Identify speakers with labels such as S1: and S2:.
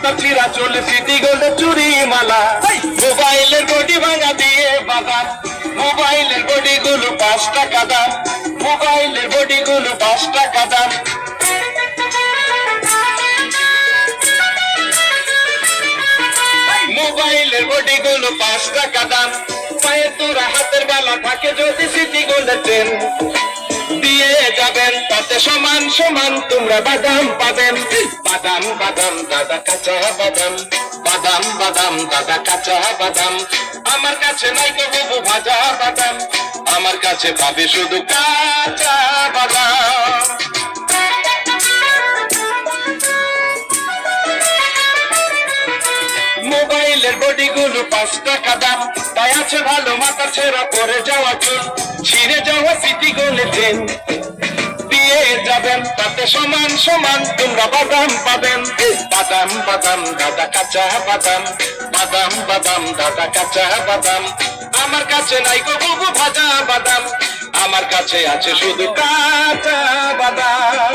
S1: মাথা চিরা চলে সিটি গোল্ডে চুরি মালা মোবাইলের বডি ভাঙা দিয়ে বাদাম মোবাইলের বডি গুলো 5 টাকা দাম মোবাইলের বডি গুলো 5 টাকা দাম মোবাইলের বডি গুলো 5 টাকা দাম পায়ে তোরা হাতের বালা থাকে যদি সিটি গোল্ডের চেন দিয়ে যাবেন তাতে সমান সমান তোমরা বাদাম পাবেন বাদাম বাদাম দাদা কাঁচা বাদাম বাদাম বাদাম দাদা কাঁচা বাদাম আমার কাছে নাই তো বাবু ভাজা বাদাম আমার কাছে পাবে শুধু কাঁচা বাদাম মোবাইলের বডি গুলো 5 টাকা দাম তাই আছে ভালো মাথা ছেঁড়া পরে যাওয়া চুল ছিঁড়ে যাওয়া সিটি গোল্ডের চেন দিয়ে যাবেন তাতে সমান সমান তোমরা বাদাম পাবেন বাদাম বাদাম দাদা কাঁচা বাদাম বাদাম বাদাম দাদা কাঁচা বাদাম আমার কাছে নাই গো বাবু ভাজা বাদাম আমার কাছে আছে শুধু কাঁচা বাদাম